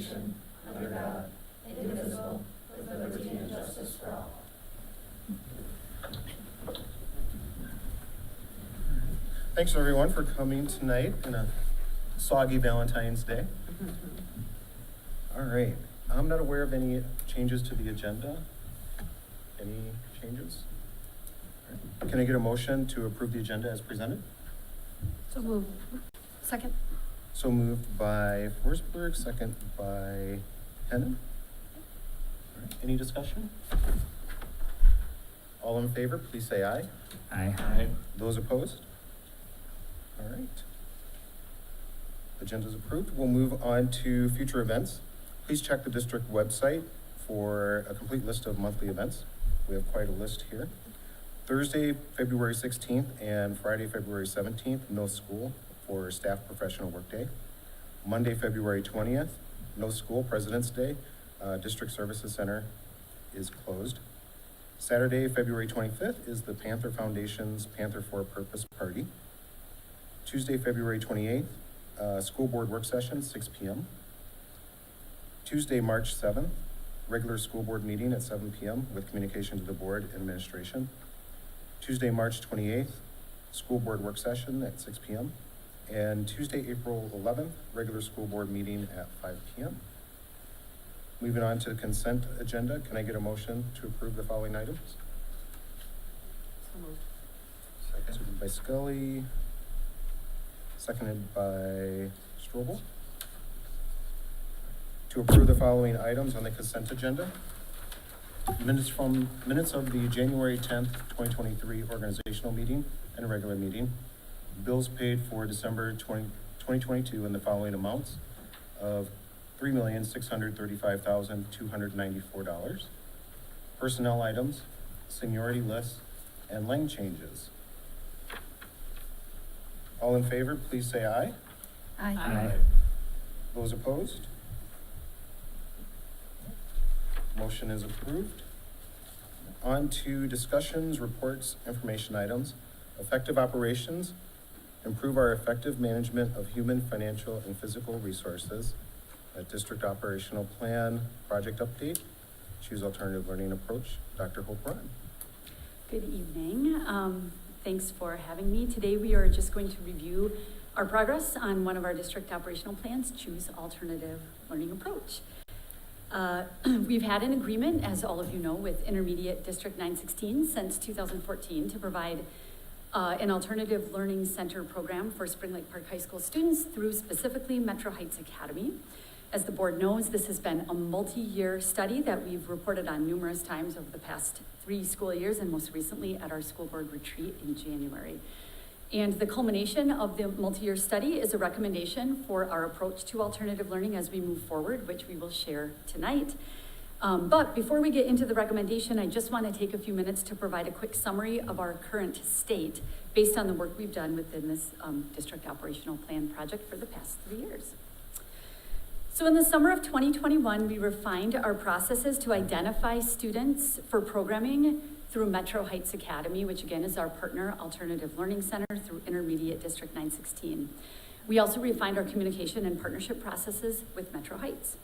nation, under God, indivisible, with liberty and justice for all. Thanks everyone for coming tonight in a soggy Valentine's Day. All right, I'm not aware of any changes to the agenda. Any changes? All right. Can I get a motion to approve the agenda as presented? So moved. Second. So moved by Forsberg, second by Hennon. All right. Any discussion? All in favor, please say aye. Aye. Aye. Those opposed? All right. Agenda's approved. We'll move on to future events. Please check the district website for a complete list of monthly events. We have quite a list here. Thursday, February 16th and Friday, February 17th, no school for staff professional workday. Monday, February 20th, no school, President's Day. District Services Center is closed. Saturday, February 25th is the Panther Foundation's Panther for a Purpose party. Tuesday, February 28th, school board work session, 6 p.m. Tuesday, March 7th, regular school board meeting at 7 p.m. with communication to the board and administration. Tuesday, March 28th, school board work session at 6 p.m. And Tuesday, April 11th, regular school board meeting at 5 p.m. Moving on to the consent agenda, can I get a motion to approve the following items? So moved. Seconded by Scully, seconded by Strobel. To approve the following items on the consent agenda. Minutes of the January 10th, 2023 organizational meeting and a regular meeting. Bills paid for December 2022 in the following amounts of $3,635,294. Personnel items, seniority lists, and lane changes. All in favor, please say aye. Aye. Aye. Those opposed? Motion is approved. On to discussions, reports, information items. Effective operations, improve our effective management of human, financial, and physical resources. A district operational plan, project update, choose alternative learning approach. Dr. Hope Ron. Good evening. Thanks for having me. Today we are just going to review our progress on one of our district operational plans, Choose Alternative Learning Approach. We've had an agreement, as all of you know, with Intermediate District 916 since 2014 to provide an alternative learning center program for Spring Lake Park High School students through specifically Metro Heights Academy. As the board knows, this has been a multi-year study that we've reported on numerous times over the past 3 school years and most recently at our school board retreat in January. And the culmination of the multi-year study is a recommendation for our approach to alternative learning as we move forward, which we will share tonight. But before we get into the recommendation, I just want to take a few minutes to provide a quick summary of our current state based on the work we've done within this district operational plan project for the past 3 years. So in the summer of 2021, we refined our processes to identify students for programming through Metro Heights Academy, which again is our partner alternative learning center through Intermediate District 916. We also refined our communication and partnership processes with Metro Heights.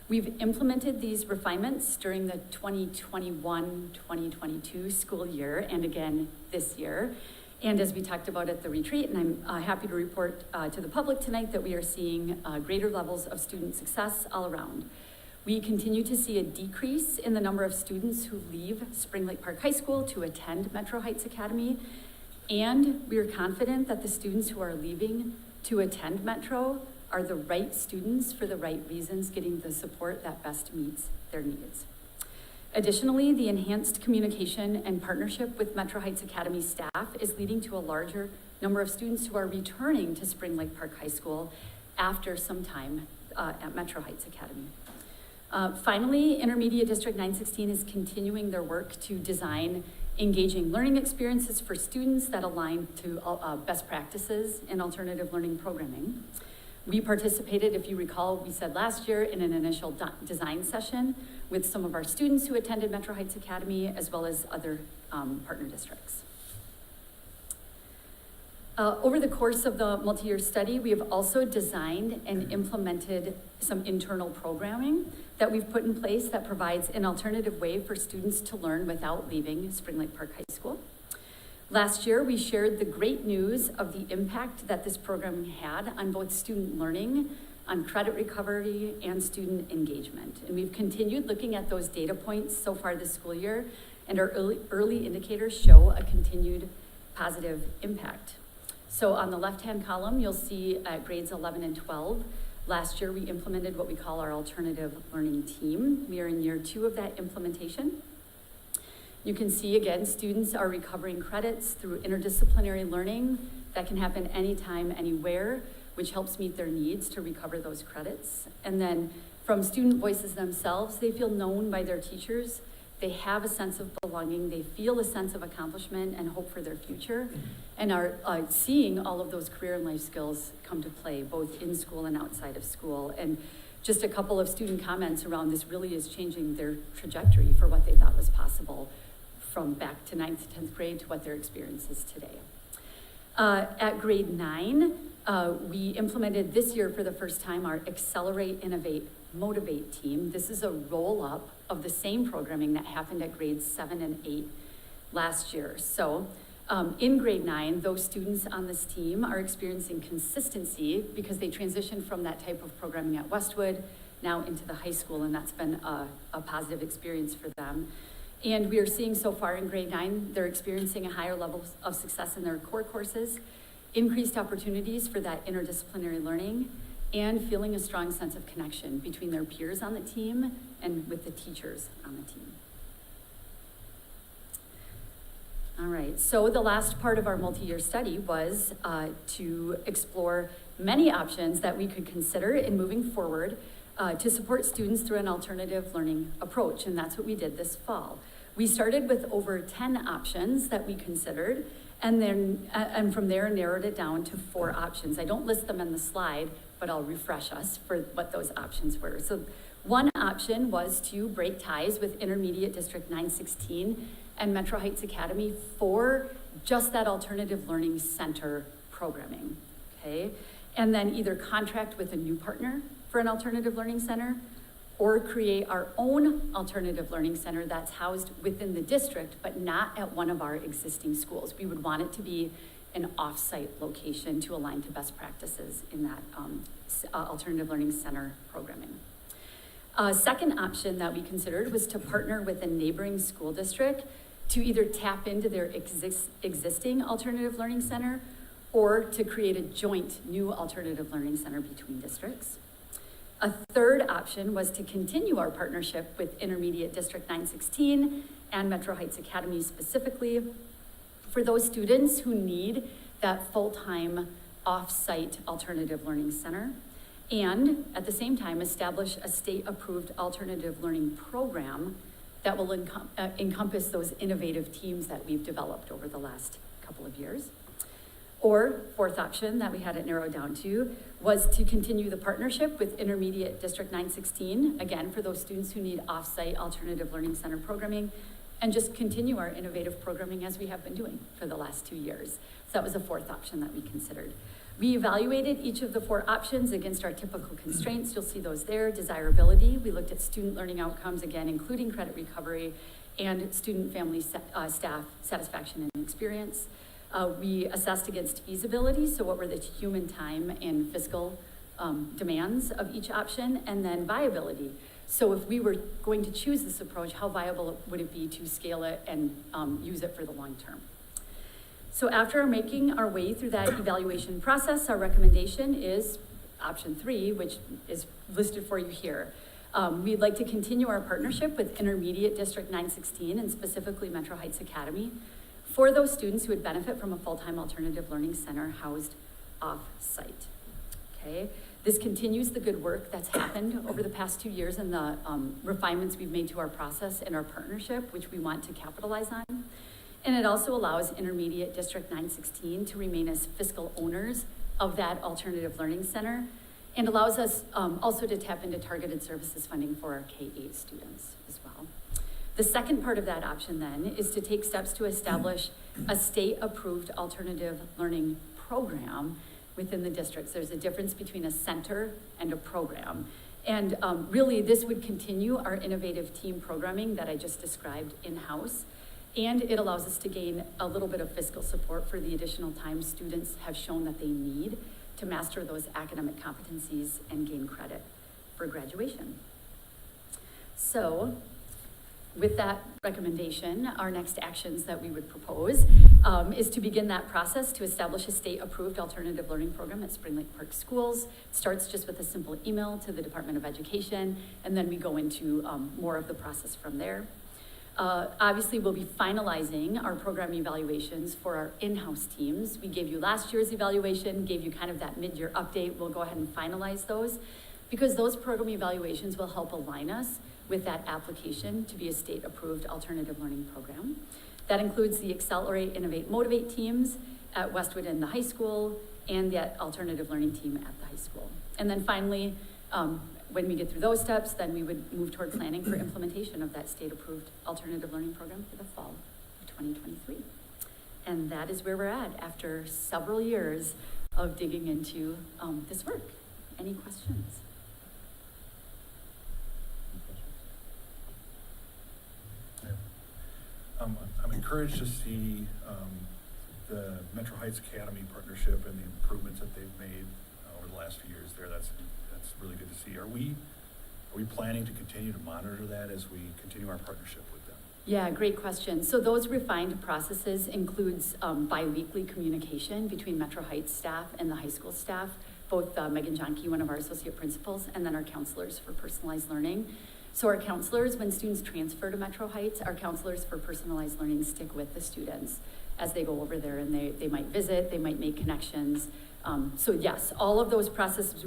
We've implemented these refinements during the 2021-2022 school year and again this year. And as we talked about at the retreat, and I'm happy to report to the public tonight that we are seeing greater levels of student success all around. We continue to see a decrease in the number of students who leave Spring Lake Park High School to attend Metro Heights Academy. And we are confident that the students who are leaving to attend Metro are the right students for the right reasons, getting the support that best meets their needs. Additionally, the enhanced communication and partnership with Metro Heights Academy staff is leading to a larger number of students who are returning to Spring Lake Park High School after some time at Metro Heights Academy. Finally, Intermediate District 916 is continuing their work to design engaging learning experiences for students that align to best practices in alternative learning programming. We participated, if you recall, we said last year in an initial design session with some of our students who attended Metro Heights Academy, as well as other partner districts. Over the course of the multi-year study, we have also designed and implemented some internal programming that we've put in place that provides an alternative way for students to learn without leaving Spring Lake Park High School. Last year, we shared the great news of the impact that this program had on both student learning, on credit recovery, and student engagement. And we've continued looking at those data points so far this school year, and our early indicators show a continued positive impact. So on the left-hand column, you'll see at grades 11 and 12, last year we implemented what we call our alternative learning team. We are in year 2 of that implementation. You can see again, students are recovering credits through interdisciplinary learning that can happen anytime, anywhere, which helps meet their needs to recover those credits. And then from student voices themselves, they feel known by their teachers. They have a sense of belonging. They feel a sense of accomplishment and hope for their future, and are seeing all of those career and life skills come to play, both in school and outside of school. And just a couple of student comments around this really is changing their trajectory for what they thought was possible from back to 9th, 10th grade to what their experience is today. At grade 9, we implemented this year for the first time our Accelerate, Innovate, Motivate team. This is a roll-up of the same programming that happened at grades 7 and 8 last year. So in grade 9, those students on this team are experiencing consistency because they transitioned from that type of programming at Westwood now into the high school, and that's been a positive experience for them. And we are seeing so far in grade 9, they're experiencing a higher level of success in their core courses, increased opportunities for that interdisciplinary learning, and feeling a strong sense of connection between their peers on the team and with the teachers on the team. All right, so the last part of our multi-year study was to explore many options that we could consider in moving forward to support students through an alternative learning approach, and that's what we did this fall. We started with over 10 options that we considered, and then and from there narrowed it down to 4 options. I don't list them in the slide, but I'll refresh us for what those options were. So one option was to break ties with Intermediate District 916 and Metro Heights Academy for just that alternative learning center programming, okay? And then either contract with a new partner for an alternative learning center or create our own alternative learning center that's housed within the district, but not at one of our existing schools. We would want it to be an off-site location to align to best practices in that alternative learning center programming. Second option that we considered was to partner with a neighboring school district to either tap into their existing alternative learning center or to create a joint new alternative learning center between districts. A third option was to continue our partnership with Intermediate District 916 and Metro Heights Academy specifically for those students who need that full-time off-site alternative learning center, and at the same time establish a state-approved alternative learning program that will encompass those innovative teams that we've developed over the last couple of years. Or fourth option that we had it narrowed down to was to continue the partnership with Intermediate District 916, again, for those students who need off-site alternative learning center programming, and just continue our innovative programming as we have been doing for the last 2 years. So that was a fourth option that we considered. We evaluated each of the 4 options against our typical constraints. You'll see those there. Desirability, we looked at student learning outcomes, again, including credit recovery and student family staff satisfaction and experience. We assessed against feasibility, so what were the human time and fiscal demands of each option, and then viability. So if we were going to choose this approach, how viable would it be to scale it and use it for the long term? So after making our way through that evaluation process, our recommendation is option 3, which is listed for you here. We'd like to continue our partnership with Intermediate District 916 and specifically Metro Heights Academy for those students who would benefit from a full-time alternative learning center housed off-site, okay? This continues the good work that's happened over the past 2 years and the refinements we've made to our process and our partnership, which we want to capitalize on. And it also allows Intermediate District 916 to remain as fiscal owners of that alternative learning center, and allows us also to tap into targeted services funding for our K-8 students as well. The second part of that option then is to take steps to establish a state-approved alternative learning program within the districts. There's a difference between a center and a program. And really, this would continue our innovative team programming that I just described in-house. And it allows us to gain a little bit of fiscal support for the additional time students have shown that they need to master those academic competencies and gain credit for graduation. So, with that recommendation, our next actions that we would propose is to begin that process to establish a state-approved alternative learning program at Spring Lake Park Schools. It starts just with a simple email to the Department of Education, and then we go into more of the process from there. Obviously, we'll be finalizing our program evaluations for our in-house teams. We gave you last year's evaluation, gave you kind of that mid-year update. We'll go ahead and finalize those because those program evaluations will help align us with that application to be a state-approved alternative learning program. That includes the Accelerate, Innovate, Motivate teams at Westwood and the high school, and that alternative learning team at the high school. And then finally, when we get through those steps, then we would move toward planning for implementation of that state-approved alternative learning program for the fall of 2023. And that is where we're at after several years of digging into this work. Any questions? I'm encouraged to see the Metro Heights Academy partnership and the improvements that they've made over the last few years there. That's really good to see. Are we planning to continue to monitor that as we continue our partnership with them? Yeah, great question. So those refined processes includes bi-weekly communication between Metro Heights staff and the high school staff, both Megan Johnke, one of our associate principals, and then our counselors for personalized learning. So our counselors, when students transfer to Metro Heights, our counselors for personalized learning stick with the students as they go over there, and they might visit, they might make connections. So yes, all of those processes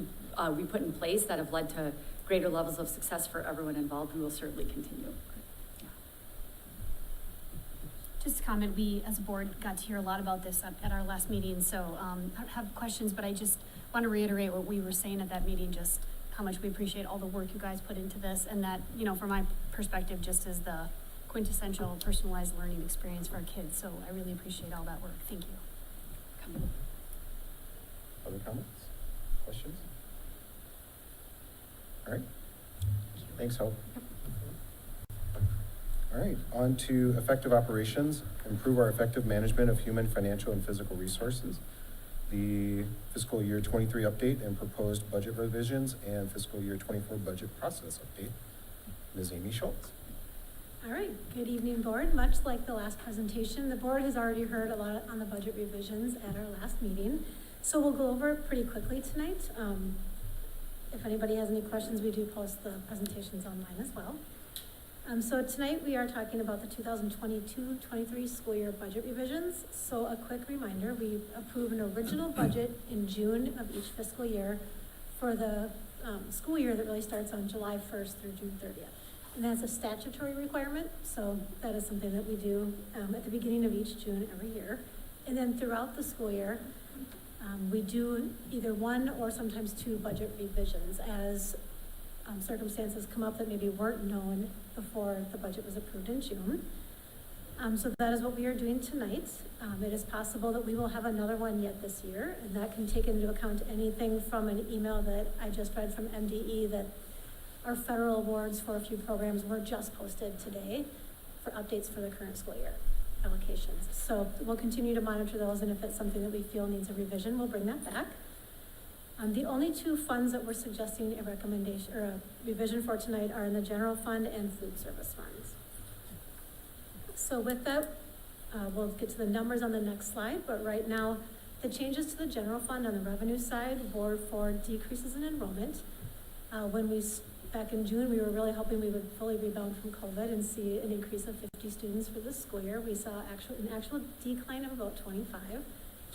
we put in place that have led to greater levels of success for everyone involved, we will certainly continue. Yeah. Just a comment, we as a board got to hear a lot about this at our last meeting, so I don't have questions, but I just want to reiterate what we were saying at that meeting, just how much we appreciate all the work you guys put into this, and that, you know, from my perspective, just as the quintessential personalized learning experience for our kids. So I really appreciate all that work. Thank you. Other comments? Questions? All right. Thanks, Hope. All right, on to effective operations, improve our effective management of human, financial, and physical resources. The fiscal year 23 update and proposed budget revisions and fiscal year 24 budget process update. Ms. Amy Schultz. All right, good evening, board. Much like the last presentation, the board has already heard a lot on the budget revisions at our last meeting. So we'll go over it pretty quickly tonight. If anybody has any questions, we do post the presentations online as well. So tonight we are talking about the 2022-23 school year budget revisions. So a quick reminder, we approve an original budget in June of each fiscal year for the school year that really starts on July 1st through June 30th. And that's a statutory requirement, so that is something that we do at the beginning of each June every year. And then throughout the school year, we do either one or sometimes two budget revisions as circumstances come up that maybe weren't known before the budget was approved in June. So that is what we are doing tonight. It is possible that we will have another one yet this year, and that can take into account anything from an email that I just read from MDE that our federal awards for a few programs were just posted today for updates for the current school year allocations. So we'll continue to monitor those, and if it's something that we feel needs a revision, we'll bring that back. The only two funds that we're suggesting a recommendation or a revision for tonight are in the general fund and food service funds. So with that, we'll get to the numbers on the next slide, but right now, the changes to the general fund on the revenue side were for decreases in enrollment. Back in June, we were really hoping we would fully rebound from COVID and see an increase of 50 students for this school year. We saw an actual decline of about 25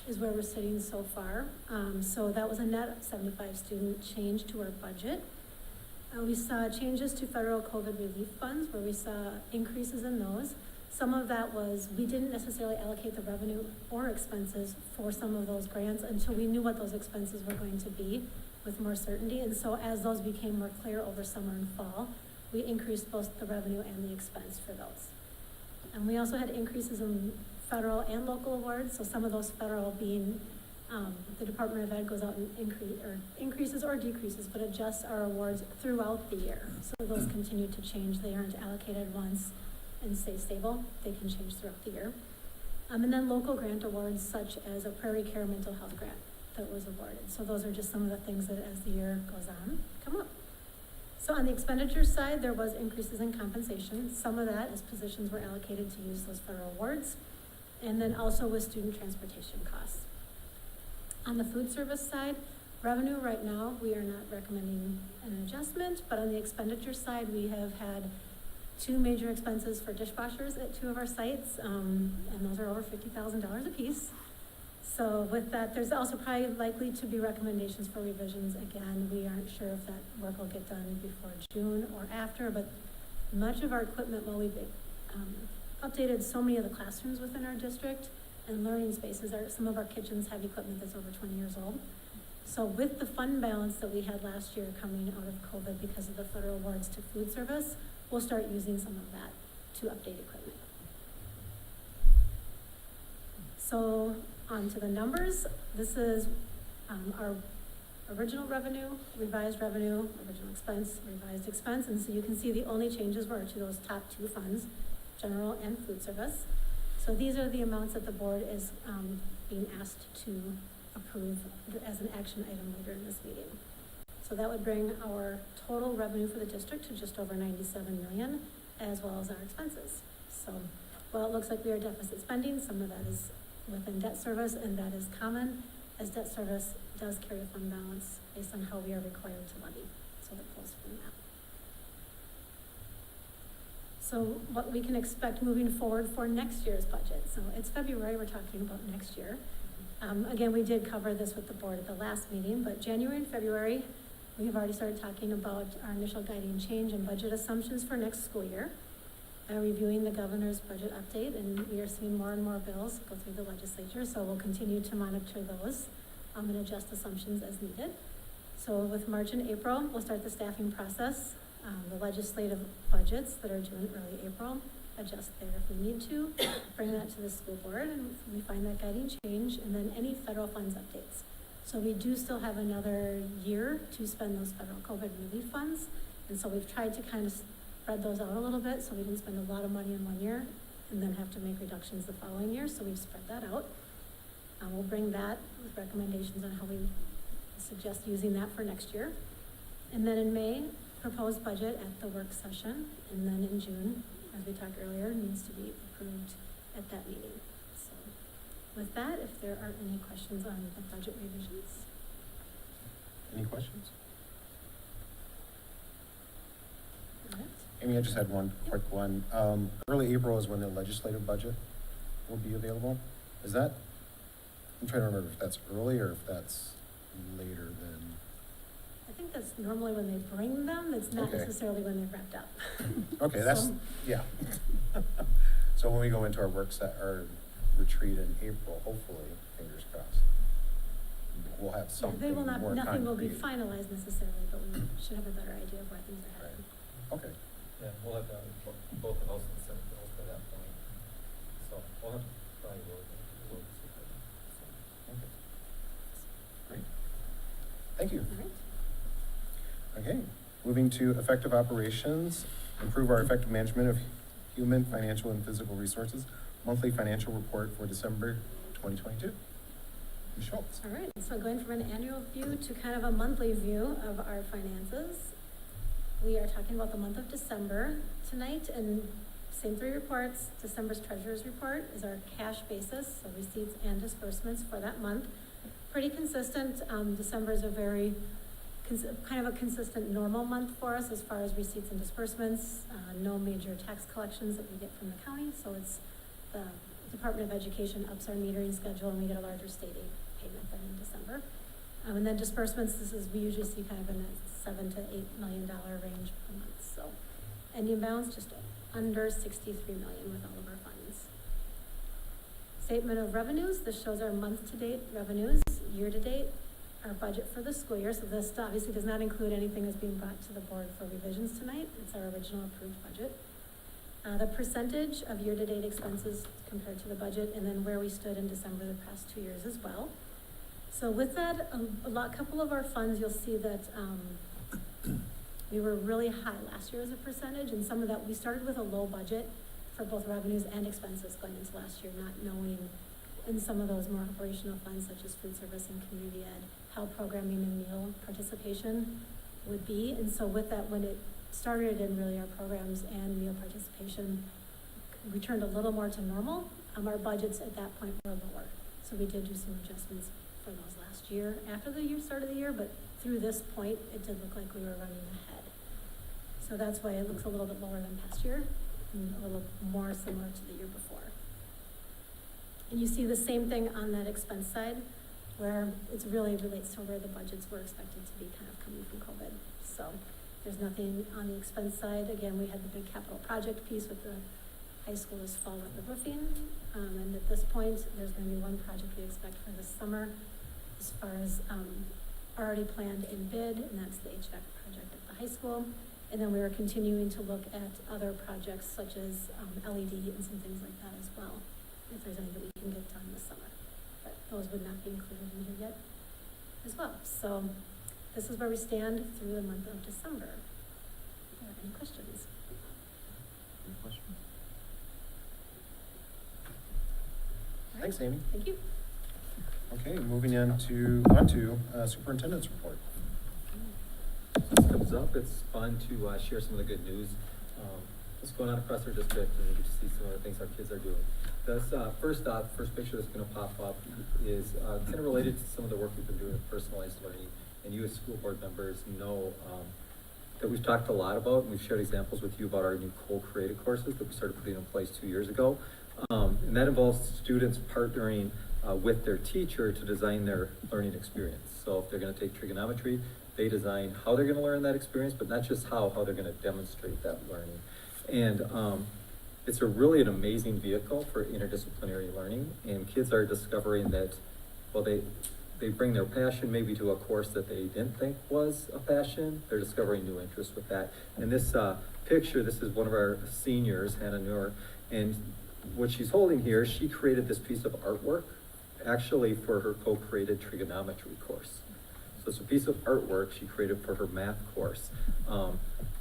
is where we're sitting so far. So that was a net 75 student change to our budget. We saw changes to federal COVID relief funds where we saw increases in those. Some of that was, we didn't necessarily allocate the revenue or expenses for some of those grants until we knew what those expenses were going to be with more certainty. And so as those became more clear over summer and fall, we increased both the revenue and the expense for those. And we also had increases in federal and local awards. So some of those federal being The Department of Ed goes out and increases or decreases, but adjusts our awards throughout the year. So those continue to change. They aren't allocated once and stay stable. They can change throughout the year. And then local grant awards such as a Prairie Care Mental Health Grant that was awarded. So those are just some of the things that as the year goes on, come up. So on the expenditure side, there was increases in compensation. Some of that is positions were allocated to use those federal awards. And then also with student transportation costs. On the food service side, revenue right now, we are not recommending an adjustment, but on the expenditure side, we have had 2 major expenses for dishwashers at 2 of our sites, and those are over $50,000 a piece. So with that, there's also probably likely to be recommendations for revisions. Again, we aren't sure if that work will get done before June or after, but much of our equipment, while we've updated so many of the classrooms within our district and learning spaces, some of our kitchens have equipment that's over 20 years old. So with the fund balance that we had last year coming out of COVID because of the federal awards to food service, we'll start using some of that to update equipment. So on to the numbers. This is our original revenue, original expense, revised expense. And so you can see the only changes were to those top 2 funds, general and food service. So these are the amounts that the board is being asked to approve as an action item later in this meeting. So that would bring our total revenue for the district to just over 97 million, as well as our expenses. So while it looks like we are deficit spending, some of that is within debt service, and that is common, as debt service does carry a fund balance based on how we are required to levy. So that pulls from that. So what we can expect moving forward for next year's budget. So it's February, we're talking about next year. Again, we did cover this with the board at the last meeting, but January and February, we have already started talking about our initial guiding change and budget assumptions for next school year. Reviewing the governor's budget update, and we are seeing more and more bills go through the legislature, so we'll continue to monitor those and adjust assumptions as needed. So with March and April, we'll start the staffing process. The legislative budgets that are due in early April, adjust there if we need to, bring that to the school board, and we find that guiding change, and then any federal funds updates. So we do still have another year to spend those federal COVID relief funds, and so we've tried to kind of spread those out a little bit so we didn't spend a lot of money in one year and then have to make reductions the following year, so we've spread that out. We'll bring that with recommendations on how we suggest using that for next year. And then in May, proposed budget at the work session, and then in June, as we talked earlier, needs to be approved at that meeting. So with that, if there are any questions on the budget revisions. Any questions? All right. Amy, I just had one quick one. Early April is when the legislative budget will be available. Is that, I'm trying to remember if that's early or if that's later than. I think that's normally when they bring them, it's not Okay. necessarily when they've wrapped up. Okay, that's, So- yeah. So when we go into our our retreat in April, hopefully, fingers crossed, we'll have Yeah, something they will more not, nothing will be concrete. finalized necessarily, but we should have a better idea of where things are headed. Okay, Yeah, we'll have both the House and Senate bills by that point. So we'll have to probably work with it. okay. Great. Thank you. All right. Okay, moving to effective operations, improve our effective management of human, financial, and physical resources, monthly financial report for December 2022. Ms. Schultz. All right, so going from an annual view to kind of a monthly view of our finances. We are talking about the month of December tonight, and same 3 reports. December's treasurer's report is our cash basis, so receipts and disbursements for that month. Pretty consistent. December is a very kind of a consistent normal month for us as far as receipts and disbursements. No major tax collections that we get from the county, so it's the Department of Education ups our metering schedule and we get a larger state aid payment than in December. And then disbursements, we usually see kind of in a $7 to $8 million range per month. So ending balance just under 63 million with all of our funds. Statement of revenues, this shows our month-to-date revenues, year-to-date, our budget for the school year. So this obviously does not include anything that's being brought to the board for revisions tonight. It's our original approved budget. The percentage of year-to-date expenses compared to the budget, and then where we stood in December the past 2 years as well. So with that, couple of our funds, you'll see that, we were really high last year as a percentage, and some of that, we started with a low budget for both revenues and expenses going into last year, not knowing in some of those more operational funds such as food service and community ed, how programming and meal participation would be. And so with that, when it started in really our programs and meal participation returned a little more to normal, our budgets at that point were lower. So we did do some adjustments for those last year, after the year, start of the year, but through this point, it did look like we were running ahead. So that's why it looks a little bit lower than past year, and a little more similar to the year before. And you see the same thing on that expense side, where it really relates to where the budgets were expected to be kind of coming from COVID. So there's nothing on the expense side. Again, we had the big capital project piece with the high school this fall with the roofing. And at this point, there's gonna be one project we expect for this summer as far as, already planned in bid, and that's the HVAC project at the high school. And then we are continuing to look at other projects such as, LED and some things like that as well, if there's any that we can get done this summer. But those would not be included in here yet as well. So this is where we stand through the month of December. Do you have any questions? Any questions? All right. Thanks, Amy. Thank you. Okay, moving on to superintendent's report. This comes up, it's fun to share some of the good news what's going on across our district, and you get to see some of the things our kids are doing. This first picture that's going to pop up is kind of related to some of the work we've been doing with personalized learning. And you as school board members know that we've talked a lot about, and we've shared examples with you about our new co-created courses that we started putting in place 2 years ago. And that involves students partnering with their teacher to design their learning experience. So if they're going to take trigonometry, they design how they're going to learn that experience, but not just how they're going to demonstrate that learning. And it's really an amazing vehicle for interdisciplinary learning, and kids are discovering that, well, they bring their passion maybe to a course that they didn't think was a passion. They're discovering new interests with that. And this picture, this is one of our seniors, Hannah Noor, and what she's holding here, she created this piece of artwork actually for her co-created trigonometry course. So it's a piece of artwork she created for her math course.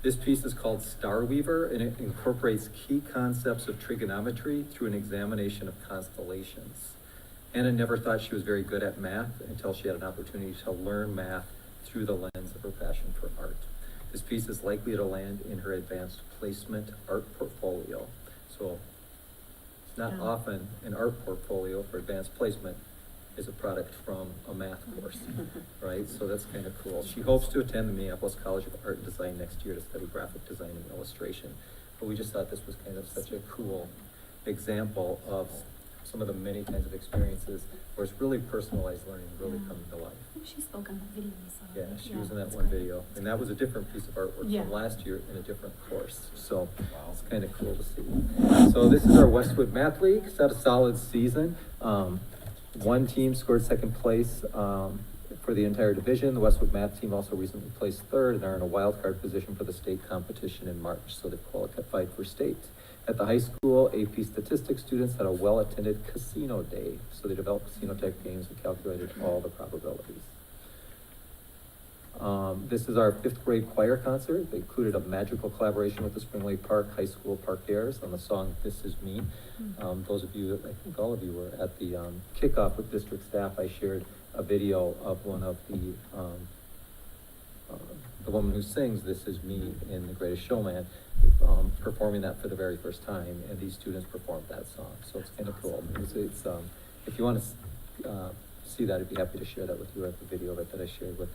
This piece is called Star Weaver, and it incorporates key concepts of trigonometry through an examination of constellations. Anna never thought she was very good at math until she had an opportunity to learn math through the lens of her passion for art. This piece is likely to land in her advanced placement art portfolio. So it's not often an art portfolio for advanced placement is a product from a math course, right? So that's kind of cool. She hopes to attend the Minneapolis College of Art and Design next year to study graphic design and illustration. But we just thought this was kind of such a cool example of some of the many kinds of experiences where it's really personalized learning really coming to life. She spoke on that video, so. Yeah, she was in that that's one great. video, and that was a different piece of artwork Yeah. from last year in a different course, so it's kind of cool to see. So this is our Westwood Math League. It's had a solid season. One team scored second place for the entire division. The Westwood Math team also recently placed third and are in a wild card position for the state competition in March, so they've qualified for state. At the high school, AP Statistics students had a well-attended casino day, so they developed casino-type games and calculated all the probabilities. This is our 5th grade choir concert. They included a magical collaboration with the Spring Lake Park High School Park Airs on the song This Is Me. Those of you, I think all of you were at the kickoff with district staff. I shared a video of one of the woman who sings This Is Me in The Greatest Showman, performing that for the very first time, and these students performed that song. So it's kind of cool. It's if you want to see that, I'd be happy to share that with you at the video of it that I shared with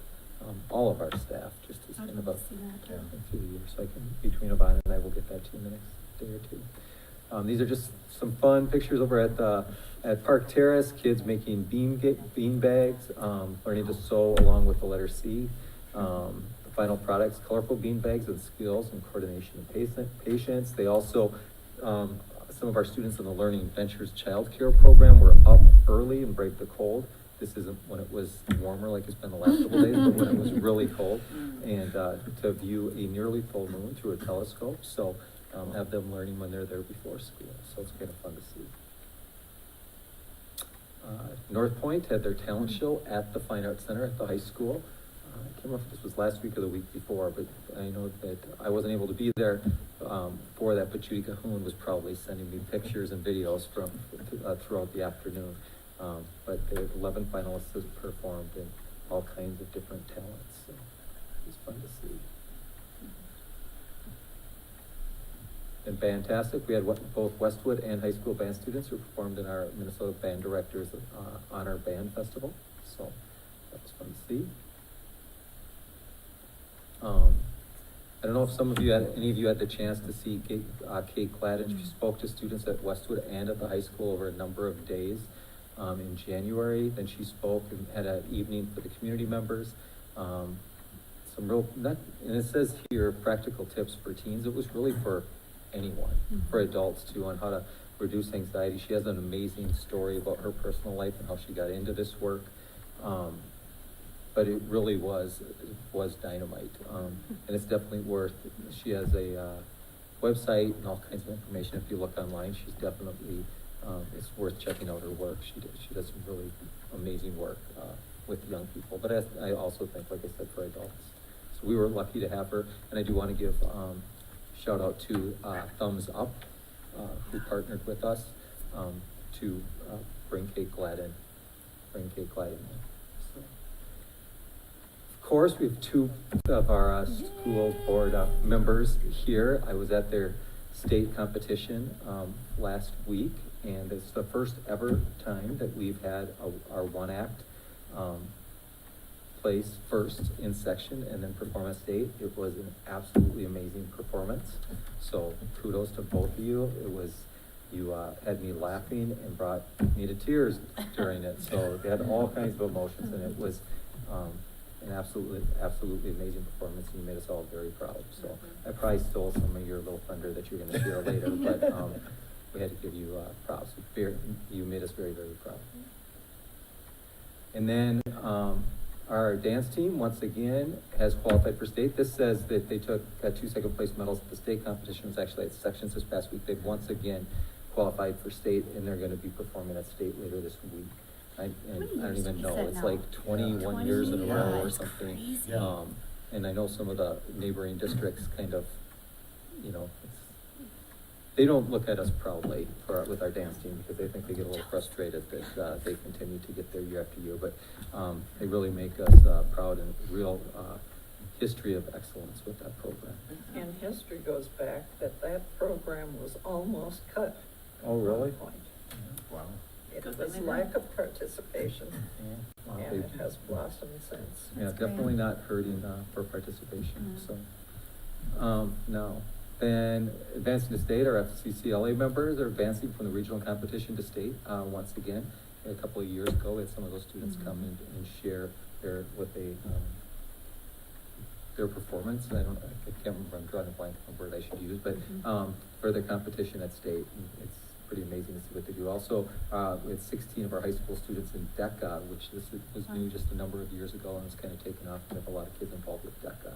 all of our staff, just as I'd kind of love a to see that. through the year. So I can, between Ivana and I will get that to you in the next day or two. These are just some fun pictures over at Park Terrace, kids making bean bags, learning to sew along with the letter C. The final products, colorful bean bags and skills and coordination and patience. They also, some of our students in the Learning Ventures Child Care program were up early and braved the cold. This isn't when it was warmer like it's been the last couple days, but when it was really cold, and to view a nearly full moon through a telescope. So have them learning when they're there before school. So it's kind of fun to see. North Point had their talent show at the Fine Arts Center at the high school. I can't remember if this was last week or the week before, but I know that I wasn't able to be there for that, but Judy Cahoon was probably sending me pictures and videos from throughout the afternoon. But the 11 finalists have performed in all kinds of different talents, so it was fun to see. And fantastic, we had both Westwood and high school band students who performed in our Minnesota Band Directors Honor Band Festival, so that was fun to see. I don't know if any of you had the chance to see Kate Gladden. She spoke to students at Westwood and at the high school over a number of days in January. Then she spoke and had an evening for the community members. And it says here, practical tips for teens. It was really for anyone, for adults too, on how to reduce anxiety. She has an amazing story about her personal life and how she got into this work. But it really was dynamite. And it's definitely worth, she has a website and all kinds of information. If you look online, she's definitely, it's worth checking out her work. She does some really amazing work with young people, but I also think, like I said, for adults. So we were lucky to have her, and I do want to give shout out to Thumbs Up, who partnered with us to bring Kate Gladden in. So, of course, we have two of our school board members here. I was at their state competition last week, and it's the first ever time that we've had our one act place first in section and then perform at state. It was an absolutely amazing performance. So kudos to both of you. You had me laughing and brought me to tears during it. So they had all kinds of emotions, and it was an absolutely amazing performance, and you made us all very proud. So I probably stole some of your little thunder that you're going to share later, but we had to give you props. You made us very, very proud. And then our dance team, once again, has qualified for state. This says that they got 2 second-place medals at the state competitions. Actually, at sections this past week, they've once again qualified for state, and they're going to be performing at state later this week. I don't even know. It's like 21 years in a row or something. Yeah. And I know some of the neighboring districts kind of, they don't look at us proudly with our dance team because they think they get a little frustrated that they continue to get there year after year. But they really make us proud, and real history of excellence with that program. And history goes back that program was almost cut. Oh, really? At one point. Wow. It was lack of participation, Wow, and it has blossomed since. Yeah, That's definitely great. not hurting for participation, Mhm. so. No. Then advancing to state, our FCCLA members are advancing from the regional competition to state once again. A couple of years ago, we had some of those students Mhm. come and share their performance. I can't remember, I'm drawing a blank on the word I should use, but Mhm. for their competition at state, and it's pretty amazing to see what they do. Also, we had 16 of our high school students in DECA, which was new just a number of years ago, and it's kind of taken off. We have a lot of kids involved with DECA.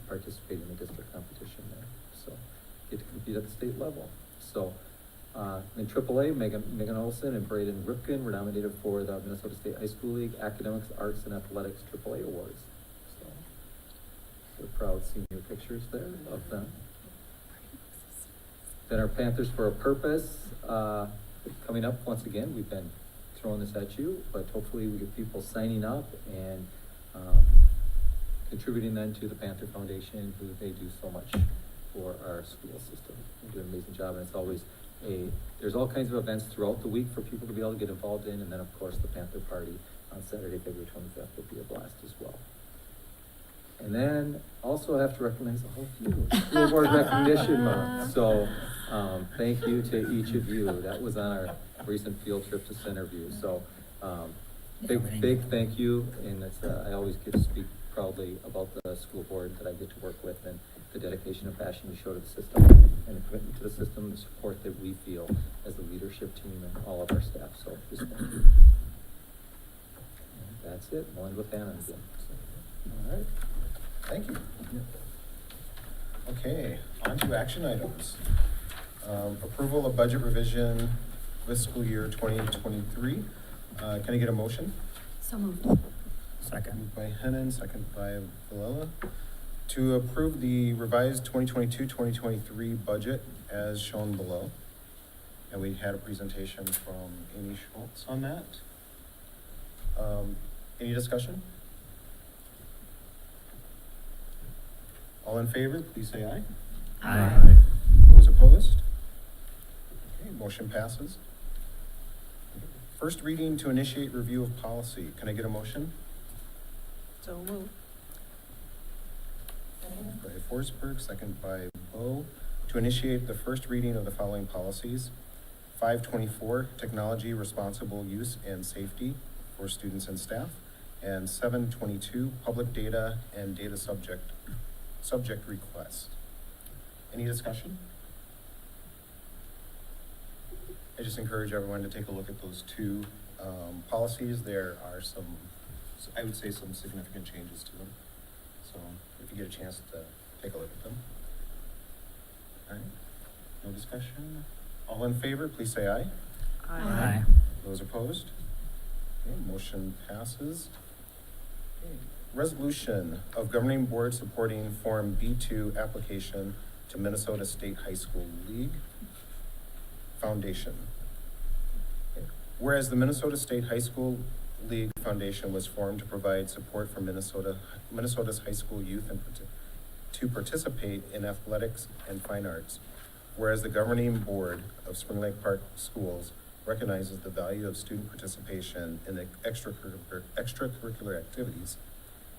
Participate in the district competition there, so get to compete at the state level. So in AAA, Megan Olson and Braden Ripken were nominated for the Minnesota State High School League Academics, Arts, and Athletics AAA Awards. So we're proud senior pictures there of them. Then our Panthers for a Purpose coming up once again. We've been throwing this at you, but hopefully we get people signing up and contributing then to the Panther Foundation, who they do so much for our school system. They do an amazing job, and it's always there's all kinds of events throughout the week for people to be able to get involved in, and then of course the Panther Party on Saturday, February 25th will be a blast as well. And then also I have to recognize a whole few School Board Recognition Month. So thank you to each of you. That was on our recent field trip to Centerview. So big thank you, and it's, I always get to speak proudly about the school board that I get to work with, and the dedication and passion you show to the system, and the commitment to the system, the support that we feel as the leadership team and all of our staff. So just thank you. And that's it. We'll end with Hannah again. So, All right. Thank you. Okay, on to action items. Approval of budget revision fiscal year 2023. Can I get a motion? So moved. Moved by Hennan, second by Villela, to approve the revised 2022-2023 budget as shown below. And we had a presentation from Amy Schultz on that. Any discussion? All in favor, please say aye. Aye. Those opposed? Okay, motion passes. First reading to initiate review of policy. Can I get a motion? So moved. By Forsberg, second by Bo, to initiate the first reading of the following policies. 524, technology responsible use and safety for students and staff. And 722, public data and data subject request. Any discussion? I just encourage everyone to take a look at those two policies. There are some, I would say, some significant changes to them. So if you get a chance to take a look at them. All right, no discussion? All in favor, please say aye. Aye. Those opposed? Okay, motion passes. Okay. Resolution of Governing Board supporting Form B2 application to Minnesota State High School League Foundation. Okay. Whereas the Minnesota State High School League Foundation was formed to provide support for Minnesota's high school youth and to participate in athletics and fine arts. Whereas the governing board of Spring Lake Park Schools recognizes the value of student participation in the extracurricular activities.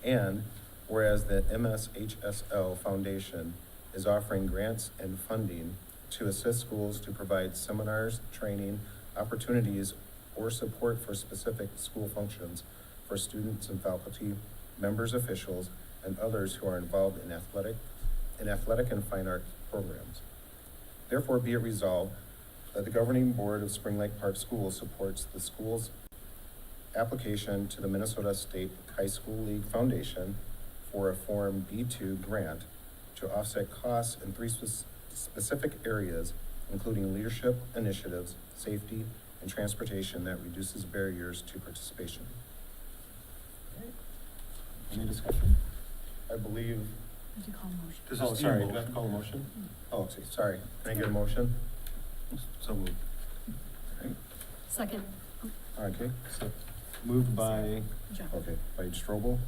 And whereas the MSHSL Foundation is offering grants and funding to assist schools to provide seminars, training, opportunities, or support for specific school functions for students and faculty, members, officials, and others who are involved in athletic and fine art programs. Therefore, be it resolved that the governing board of Spring Lake Park Schools supports the school's application to the Minnesota State High School League Foundation for a Form B2 grant to offset costs in three specific areas, including leadership initiatives, safety, and transportation that reduces barriers to participation. Okay. Any discussion? I believe. Did you call a motion? Does Oh, this sorry, need a did I have to vote? call a motion? Oh, sorry. Can I get a motion? So moved. Second. Okay, so moved by, Jeff. okay, by Strobel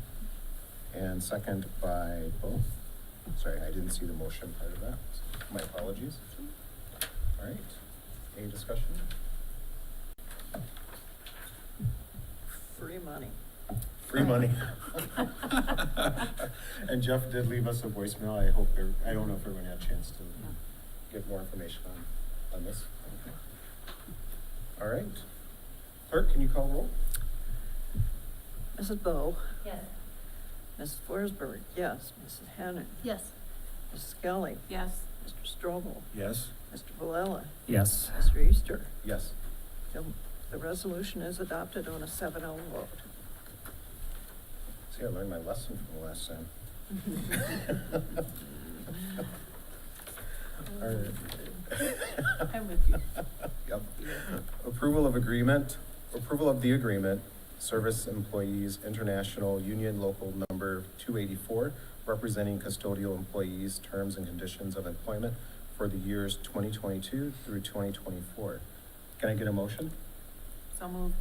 and second by Bo. Sorry, I didn't see the motion part of that. My apologies. All right, any discussion? Free money. Free money. And Jeff did leave us a voicemail. I hope, I don't know if everyone had a chance to get more information on this. Okay. All right. Clerk, can you call roll? Mrs. Bo, Yes. Mrs. Forsberg, yes. Mrs. Hannan, Yes. Mrs. Skelly, Yes. Mr. Strobel, Yes. Mr. Valella, Yes. Mr. Easter. Yes. The resolution is adopted on a 7-0 vote. See, I learned my lesson from the last time. All right. I'm with you. Yep. Approval of the agreement, Service Employees International Union Local Number 284, representing custodial employees' terms and conditions of employment for the years 2022 through 2024. Can I get a motion? So moved.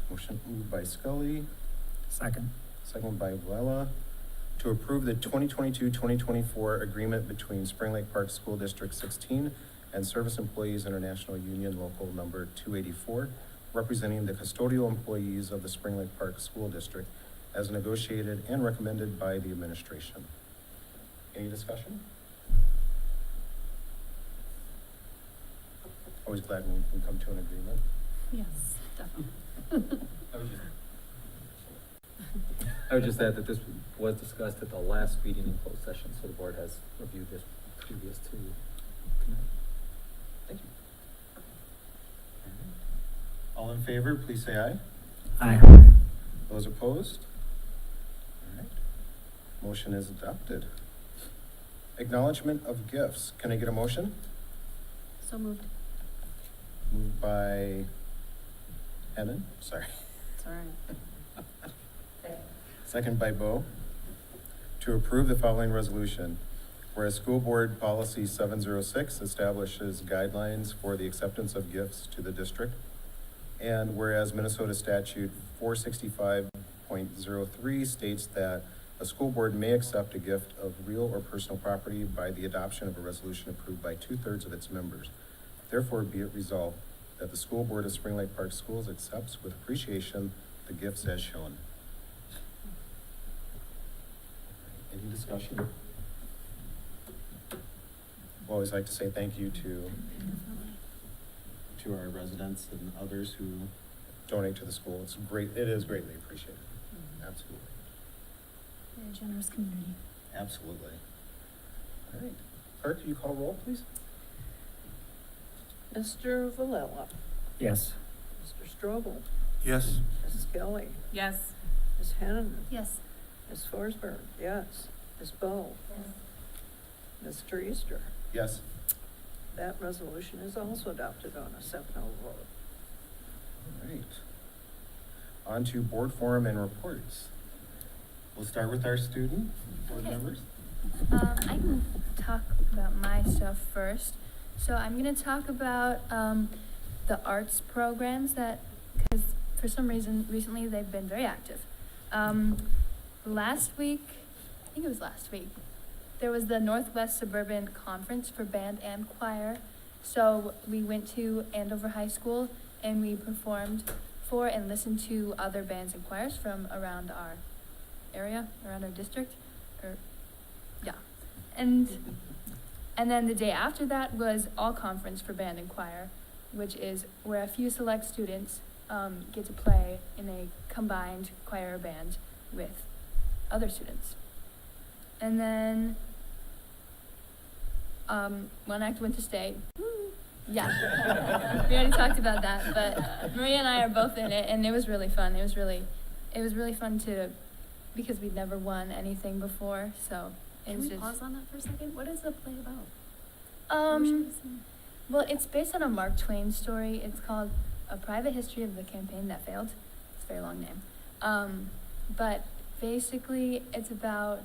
Motion moved by Scully, Second. second by Vella, to approve the 2022-2024 agreement between Spring Lake Park School District 16 and Service Employees International Union Local Number 284, representing the custodial employees of the Spring Lake Park School District as negotiated and recommended by the administration. Any discussion? Always glad when we can come to an agreement. Yes, definitely. I would just add that this was discussed at the last meeting in closed session, so the board has reviewed this previous to tonight. Thank you. All in favor, please say aye. Aye. Those opposed? All right. Motion is adopted. Acknowledgement of gifts. Can I get a motion? So moved. Moved by Hennon, sorry. It's all right. Second by Bo. To approve the following resolution. Whereas School Board Policy 706 establishes guidelines for the acceptance of gifts to the district. And whereas Minnesota Statute 465.03 states that a school board may accept a gift of real or personal property by the adoption of a resolution approved by 2/3 of its members. Therefore, be it resolved that the school board of Spring Lake Park Schools accepts with appreciation the gifts as shown. Any discussion? We always like to say thank you to our residents and others who donate to the school. It's great, it is greatly appreciated. Absolutely, Very generous community. absolutely. All right, Clerk, can you call roll, please? Mr. Valella, Yes. Mr. Strobel, Yes. Mrs. Kelly, Yes. Ms. Henneman, Yes. Ms. Forsberg, yes. Ms. Bo, Mr. Easter. Yes. That resolution is also adopted on a 7-0 vote. All right. On to board forum and reports. We'll start with our student board Okay. members. I can talk about my stuff first. So I'm gonna talk about the arts programs that, because for some reason recently they've been very active. Last week, I think it was last week, there was the Northwest Suburban Conference for Band and Choir. So we went to Andover High School and we performed for and listened to other bands and choirs from around our area, around our district, or, yeah. And then the day after that was all conference for band and choir, which is where a few select students get to play in a combined choir band with other students. And then one act went to state. Yeah, we already talked about that, but Maria and I are both in it, and it was really fun. It was really fun because we'd never won anything before, so it Can was we just. pause on that for a second? What is the play about? Well, it's based on a Mark Twain story. It's called A Private History of the Campaign That Failed. It's a very long name. But basically, it's about,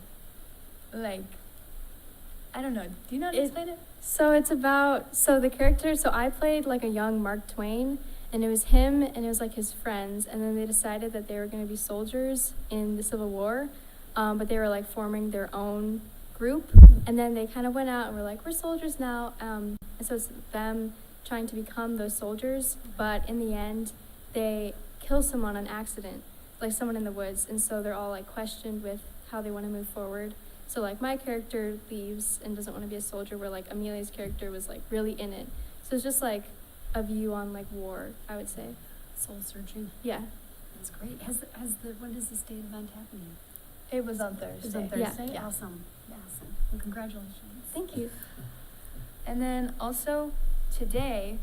like, I don't know. Do you know how to explain it? So it's about, so the character, so I played like a young Mark Twain, and it was him and it was like his friends, and then they decided that they were going to be soldiers in the Civil War, but they were like forming their own group, and then they kind of went out and were like, we're soldiers now, and so it's them trying to become those soldiers, but in the end, they kill someone on accident, like someone in the woods, and so they're all like questioned with how they want to move forward. So like my character leaves and doesn't want to be a soldier, where like Amelia's character was like really in it. So it's just like a view on like war, I would say. Soul searching. Yeah, That's great. When does the state event happening? It was on Thursday. Is it on Yeah. Thursday? Yeah. Awesome. Awesome. Well, congratulations. thank you. And then also today,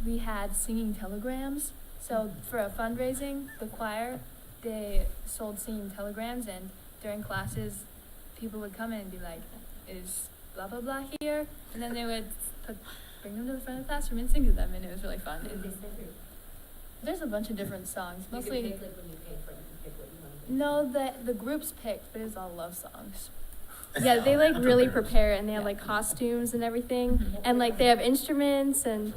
we had singing telegrams. So for a fundraising, the choir, they sold singing telegrams, and during classes, people would come in and be like, is blah, blah, blah here? And then they would bring them to the front of the classroom and sing to them, and it was really fun. There's a bunch of different songs, mostly. No, the groups picked, but it's all love songs. Yeah, they like really prepare, and they have like costumes and everything, and like they have instruments, and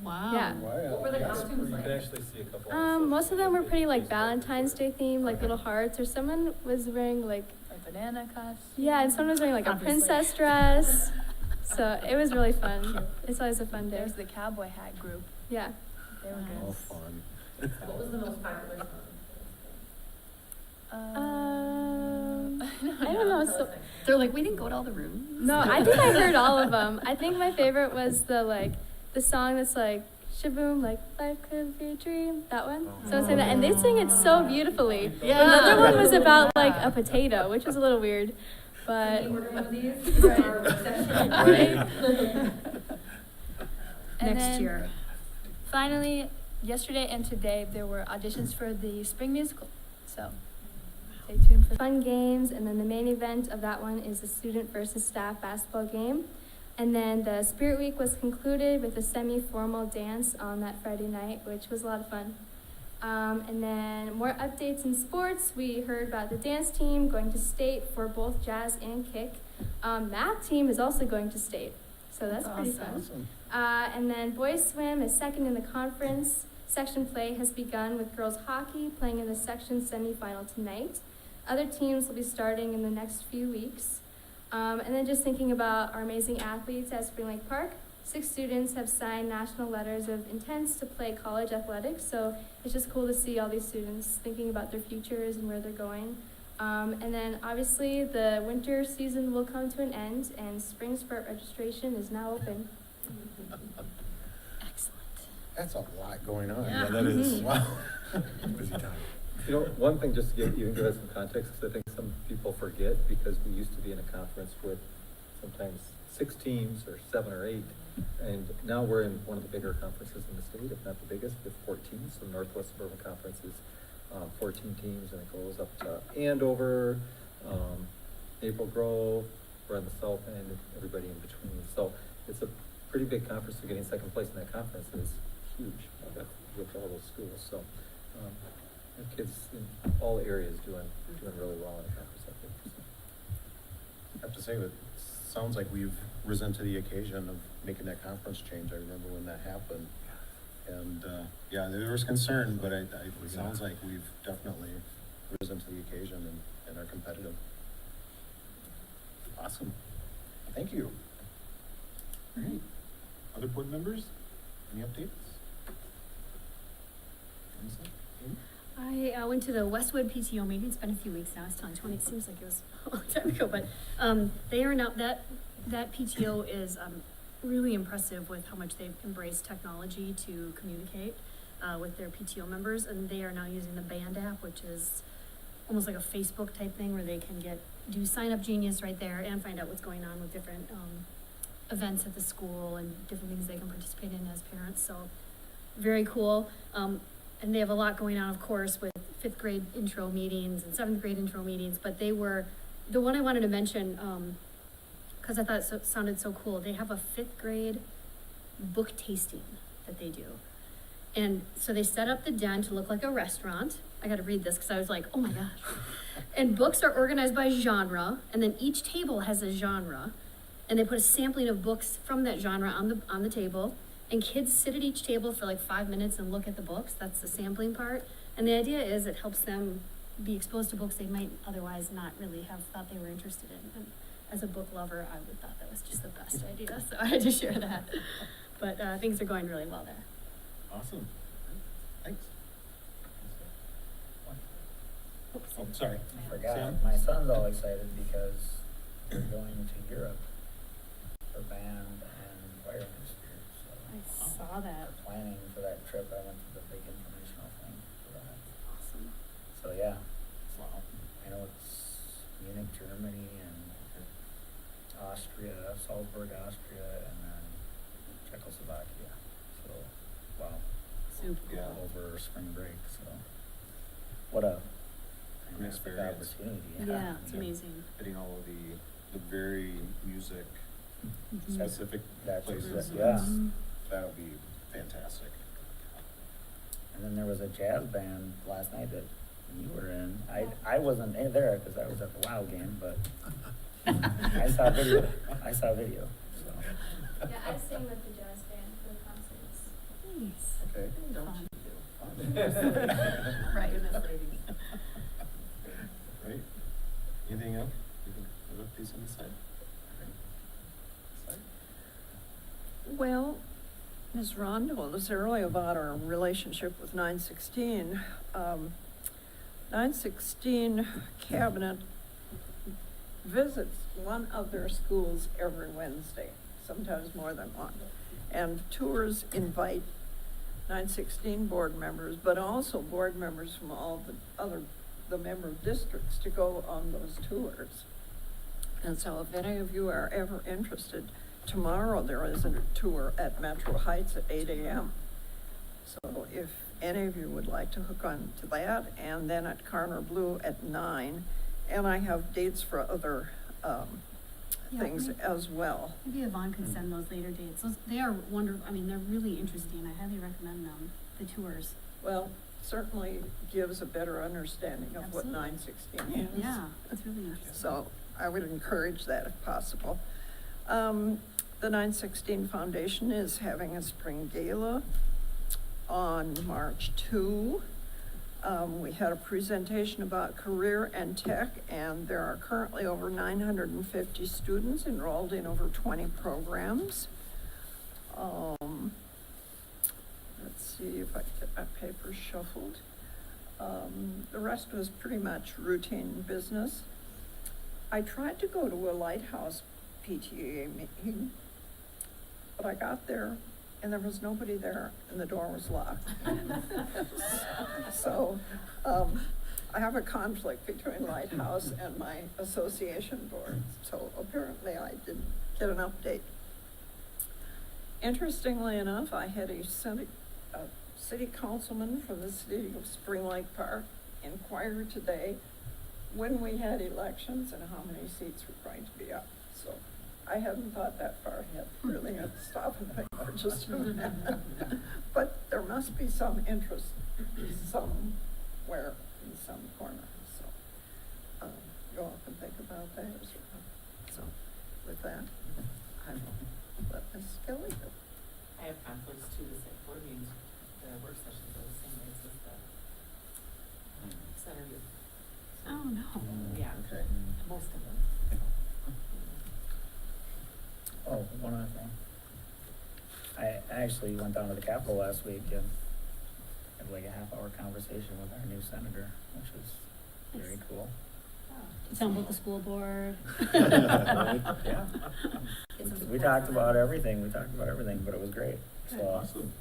Wow. yeah. What were the You costumes can actually see a couple. Most of them were pretty like Valentine's Day themed, like little hearts, or someone was wearing like, A banana costume. yeah, and someone was wearing like a Obviously. princess dress. So it was really fun. It's always a fun day. There's the cowboy hat group. Yeah. They were All good. fun. I don't know. So They're like, we didn't go to all the rooms. no, I think I heard all of them. I think my favorite was the song that's like shaboom, like life could be a dream. That one. So I say that, and they sing it so beautifully. Yeah. Another one was about like a potato, which was a little weird, but right. And Next then year. Finally, yesterday and today, there were auditions for the spring musical. So stay tuned for Fun games, and then the main event of that one is the student versus staff basketball game. And then the Spirit Week was concluded with a semi-formal dance on that Friday night, which was a lot of fun. And then more updates in sports. We heard about the dance team going to state for both jazz and kick. Math team is also going to state, so that's pretty fun. Awesome. And then boys swim is second in the conference. Section play has begun with girls hockey playing in the section semifinal tonight. Other teams will be starting in the next few weeks. And then just thinking about our amazing athletes at Spring Lake Park, 6 students have signed national letters of intents to play college athletics. So it's just cool to see all these students thinking about their futures and where they're going. And then obviously the winter season will come to an end and spring sport registration is now open. Excellent. That's a lot going on. Yeah. That is. Wow. Busy time. You know, one thing, just to give us some context, because I think some people forget, because we used to be in a conference with sometimes 6 teams or 7 or 8. And now we're in one of the bigger conferences in the state, if not the biggest, with 14. So Northwest Suburban Conference is 14 teams, and it goes up to Andover, Maple Grove, we're on the south end, and everybody in between. So it's a pretty big conference. So getting second place in that conference is huge with all those schools. So our kids in all areas doing really well in the conference, I think. So. I have to say that it sounds like we've risen to the occasion of making that conference change. I remember when that happened. And, yeah, there was concern, but it sounds like we've definitely risen to the occasion and are competitive. Awesome. Thank you. All right. Other board members? Any updates? Anything? I went to the Westwood PTO meeting. It's been a few weeks now. I was telling Tony, it seems like it was a long time ago, but they are now, that PTO is really impressive with how much they've embraced technology to communicate with their PTO members, and they are now using the Band app, which is almost like a Facebook type thing where they can do Sign Up Genius right there and find out what's going on with different events at the school and different things they can participate in as parents. So very cool. And they have a lot going on, of course, with 5th grade intro meetings and 7th grade intro meetings, but they were, the one I wanted to mention, because I thought it sounded so cool, they have a 5th grade book tasting that they do. And so they set up the den to look like a restaurant. I gotta read this because I was like, oh my gosh. And books are organized by genre, and then each table has a genre, and they put a sampling of books from that genre on the table. And kids sit at each table for like 5 minutes and look at the books. That's the sampling part. And the idea is it helps them be exposed to books they might otherwise not really have thought they were interested in. And as a book lover, I would thought that was just the best idea. So I had to share that. But things are going really well there. Awesome. Thanks. Oops. Oh, sorry. I forgot. Sam? My son's all excited because we're going to Europe for band and choir this year. So I saw that. we're planning for that trip. I went to the big informational thing for that. Awesome. So yeah, Wow. I know it's Munich, Germany, and Austria, Salzburg, Austria, and then Czechoslovakia. So wow, Super cool. Yeah. over spring break. So what a fantastic experience. opportunity. Yeah, it's amazing. Hitting all of the very music Mhm. specific That's places. yeah. That'll be fantastic. And then there was a jazz band last night that you were in. I wasn't there because I was at the Wild game, but I saw video. So Yeah, I sing with the jazz band for the concerts. Nice. Okay. Fun. Right. Right. Anything else? Anything other updates on this side? Side? Well, Ms. Ron told us earlier about our relationship with 916. 916 Cabinet visits one of their schools every Wednesday, sometimes more than one. And tours invite 916 board members, but also board members from all the member districts to go on those tours. And so if any of you are ever interested, tomorrow there is a tour at Metro Heights at 8 a.m. So if any of you would like to hook on to that, and then at Carner Blue at 9, and I have dates for other Yeah, things maybe- as well. Maybe Yvonne could send those later dates. Those, they are wonderful, I mean, they're really interesting. I highly recommend them, the tours. Well, certainly gives a better understanding of what Absolutely. 916 is. Yeah, it's really interesting. So I would encourage that if possible. The 916 Foundation is having a spring gala on March 2. We had a presentation about career and tech, and there are currently over 950 students enrolled in over 20 programs. Let's see if I can get my papers shuffled. The rest was pretty much routine business. I tried to go to a Lighthouse PTA meeting, but I got there and there was nobody there and the door was locked. So, I have a conflict between Lighthouse and my association board, so apparently I didn't get an update. Interestingly enough, I had a city councilman from the city of Spring Lake Park inquire today when we had elections and how many seats were going to be up. So I hadn't thought that far ahead, really had to stop and think for just a minute. But there must be some interest somewhere in some corner, so you all can think about that as well. So with that, I will let Ms. Skelly go. I have conflicts too, the same board meetings, the work sessions are the same days as the center youth. So, Oh, no. Yeah, Okay. most of them. Oh, one other thing. I actually went down to the Capitol last week and had like a half-hour conversation with our new senator, which was very cool. Tell them about the school board. Yeah. Get some We support talked from about her. everything, but it was great. So, Awesome.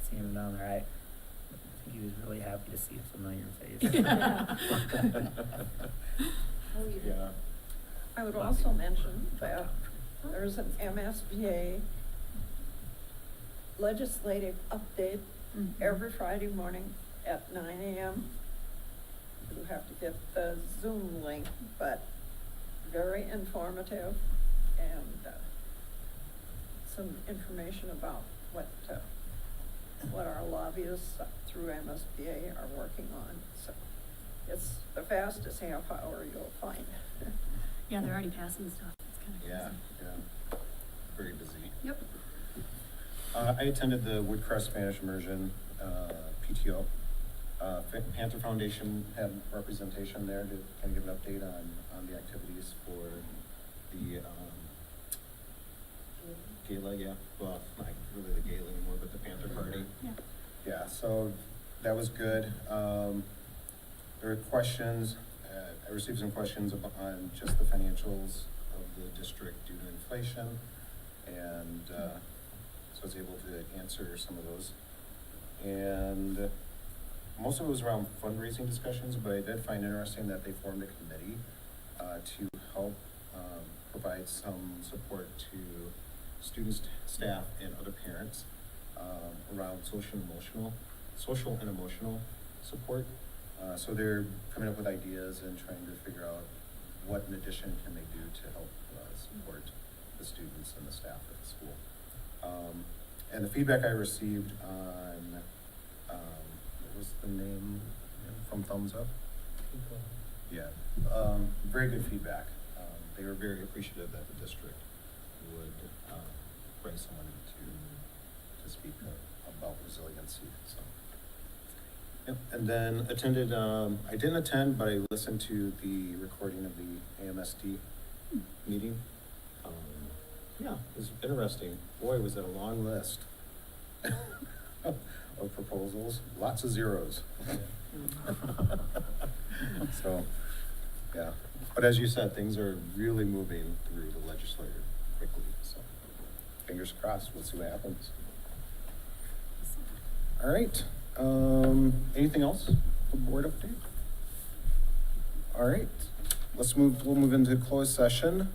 seeing him down there, I think he was really happy to see a familiar face. Oh, you did. Yeah. I would also mention that there's an MSBA legislative update every Friday morning at 9 a.m. You have to get the Zoom link, but very informative and some information about what our lobbyists through MSBA are working on. So it's the fastest half hour you'll find. Yeah, they're already passing stuff. It's kind of Yeah, crazy. yeah. Very busy. Yep. I attended the Woodcrest Spanish immersion, PTO. Panther Foundation had representation there to kind of give an update on the activities for the, gala, yeah. Well, not really the gala anymore, but the Panther Party. Yeah. Yeah, so that was good. There were questions, I received some questions on just the financials of the district due to inflation. And, so I was able to answer some of those. And most of it was around fundraising discussions, but I did find interesting that they formed a committee, to help, provide some support to students, staff, and other parents, around social and emotional support. So they're coming up with ideas and trying to figure out what in addition can they do to help, support the students and the staff at the school. And the feedback I received on, what was the name from Thumbs Up? Yeah, very good feedback. They were very appreciative that the district would, bring someone to speak about resiliency, so. Yep, and then attended, I didn't attend, but I listened to the recording of the AMSD meeting. Yeah, it was interesting. Boy, was it a long list of proposals, lots of zeros. So, yeah, but as you said, things are really moving through the legislature quickly, so fingers crossed, we'll see what happens. All right, anything else for board update? All right, we'll move into closed session.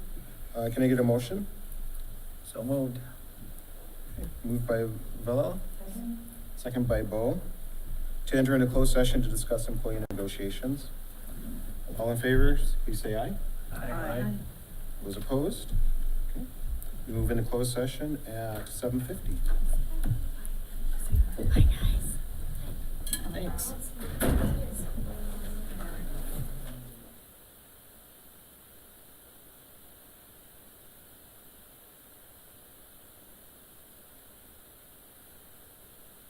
Can I get a motion? So moved. Okay, moved by Vella, second by Bo, to enter into closed session to discuss employee negotiations. All in favor, please say aye. Aye. Those opposed? Okay. We move into closed session at 7:50. Hi, guys. Thanks.